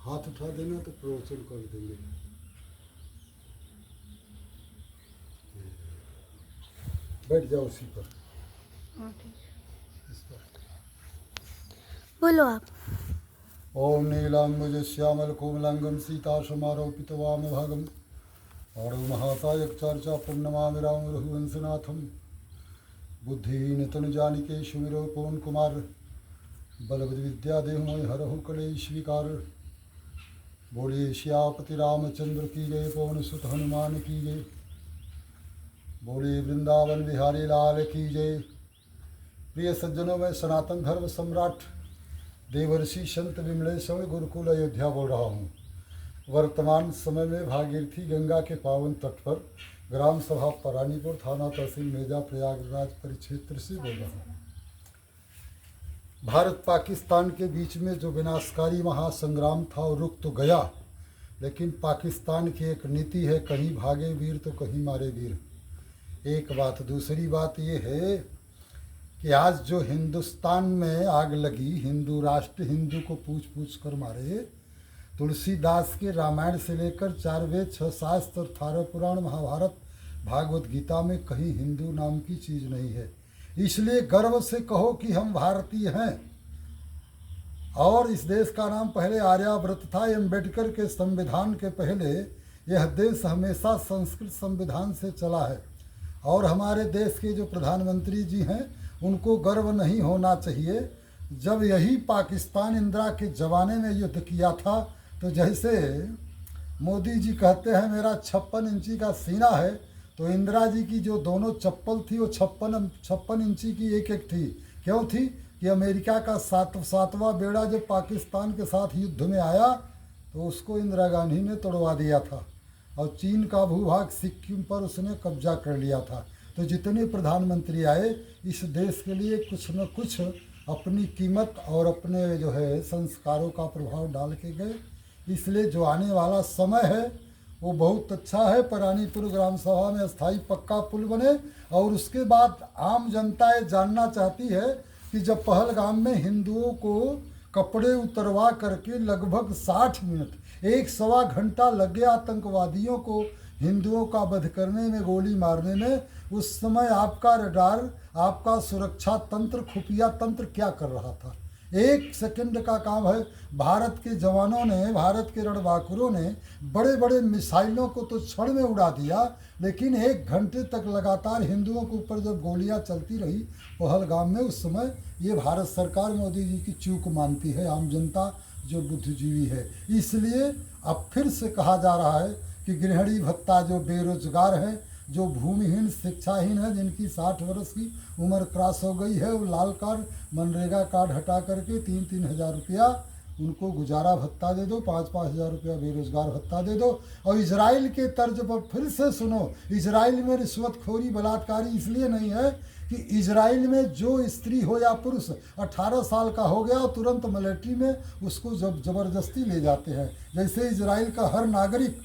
हाथ उठा देना तो प्रवचन कर देंगे। बैठ जाओ उसी पर। हाँ ठीक। इस पर बोलो आप। ओम नीलांबुज श्यामल कोमलांगम सीता समारोपित वाम भागम और महातायक चर्चा पूर्णमामि राम रघुवंशनाथम बुद्धिहीन तनु जानिके सुमिरो पवन कुमार बलबुद्धि विद्या देहु मोहि हरहु कलेश विकार। बोलिए श्यापति रामचंद्र की जय, पवन सुत हनुमान की जय, बोलिए वृंदावन बिहारी लाल की जय। प्रिय सज्जनों, में सनातन धर्म सम्राट देवर्षि संत विमलेश्वर गुरुकुल अयोध्या बोल रहा हूँ। वर्तमान समय में भागीरथी गंगा के पावन तट पर ग्राम सभा परानीपुर, थाना तहसील मेजा, प्रयागराज परिक्षेत्र से बोल रहा हूँ। भारत पाकिस्तान के बीच में जो विनाशकारी महासंग्राम था वो रुक तो गया, लेकिन पाकिस्तान की एक नीति है, कहीं भागे वीर तो कहीं मारे वीर। एक बात। दूसरी बात ये है कि आज जो हिंदुस्तान में आग लगी, हिंदू राष्ट्र हिंदू को पूछ पूछ कर मारे, तुलसीदास के रामायण से लेकर 4 वेद, 6 शास्त्र, 18 पुराण, महाभारत, भागवत गीता में कहीं हिंदू नाम की चीज़ नहीं है। इसलिए गर्व से कहो कि हम भारतीय हैं। और इस देश का नाम पहले आर्यावर्त था। अम्बेडकर के संविधान के पहले यह देश हमेशा संस्कृत संविधान से चला है। और हमारे देश के जो प्रधानमंत्री जी हैं उनको गर्व नहीं होना चाहिए। जब यही पाकिस्तान इंदिरा के ज़माने में युद्ध किया था, तो जैसे मोदी जी कहते हैं मेरा 56 इंची का सीना है, तो इंदिरा जी की जो दोनों चप्पल थी वो 56 इंची की एक एक थी। क्यों थी? कि अमेरिका का सातवां बेड़ा जब पाकिस्तान के साथ युद्ध में आया तो उसको इंदिरा गांधी ने तोड़वा दिया था और चीन का भूभाग सिक्किम पर उसने कब्जा कर लिया था। तो जितने प्रधानमंत्री आए इस देश के लिए कुछ न कुछ अपनी कीमत और अपने जो है संस्कारों का प्रभाव डाल के गए। इसलिए जो आने वाला समय है वो बहुत अच्छा है। परानीपुर ग्राम सभा में अस्थाई पक्का पुल बने। और उसके बाद आम जनता ये जानना चाहती है कि जब पहलगाम में हिंदुओं को कपड़े उतरवा करके लगभग 60 मिनट, 1 सवा घंटा लग गया आतंकवादियों को हिंदुओं का वध करने में, गोली मारने में, उस समय आपका रडार, आपका सुरक्षा तंत्र, खुफिया तंत्र क्या कर रहा था? 1 सेकंड का काम है। भारत के जवानों ने, भारत के रणबांकुरों ने बड़े बड़े मिसाइलों को तो क्षण में उड़ा दिया, लेकिन 1 घंटे तक लगातार हिंदुओं के ऊपर जब गोलियां चलती रही पहलगाम में, उस समय ये भारत सरकार मोदी जी की चूक मानती है, आम जनता जो बुद्धिजीवी है। इसलिए अब फिर से कहा जा रहा है कि गृहिणी भत्ता जो बेरोजगार है, जो भूमिहीन, शिक्षाहीन है, जिनकी 60 वर्ष की उम्र क्रॉस हो गई है, वो लाल कार्ड, मनरेगा कार्ड हटा करके 3-3 हज़ार रुपया उनको गुजारा भत्ता दे दो, 5-5 हज़ार रुपया बेरोजगार भत्ता दे दो। और इजराइल के तर्ज पर फिर से सुनो, इजराइल में रिश्वतखोरी, बलात्कारी इसलिए नहीं है कि इजराइल में जो स्त्री हो या पुरुष 18 साल का हो गया और तुरंत मिलिट्री में उसको ज़बरदस्ती ले जाते हैं। जैसे इजराइल का हर नागरिक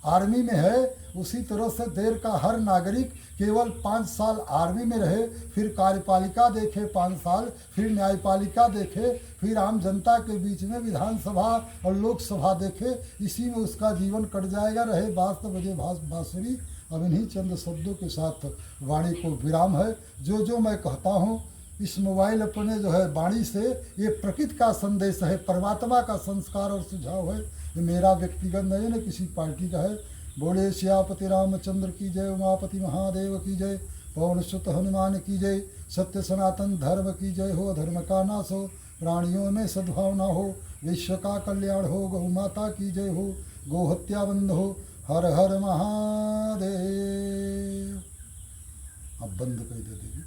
आर्मी में है, उसी तरह से देश का हर नागरिक केवल 5 साल आर्मी में रहे, फिर कार्यपालिका देखे 5 साल, फिर न्यायपालिका देखे, फिर आम जनता के बीच में विधानसभा और लोकसभा देखे, इसी में उसका जीवन कट जाएगा। रहे बात बजे बांसुरी। अब इन्हीं चंद शब्दों के साथ वाणी को विराम है। जो मैं कहता हूँ इस मोबाइल अपने जो है वाणी से, ये प्रकृति का संदेश है, परमात्मा का संस्कार और सुझाव है। ये मेरा व्यक्तिगत नहीं है, न किसी पार्टी का है। बोले श्यापति रामचंद्र की जय, उमापति महादेव की जय, पवन सुत हनुमान की जय, सत्य सनातन धर्म की जय हो, धर्म का नाश हो, प्राणियों में सद्भावना हो, विश्व का कल्याण हो, गौ माता की जय हो, गोहत्या बंद हो, हर हर महादेव। अब बंद कर दे देगी।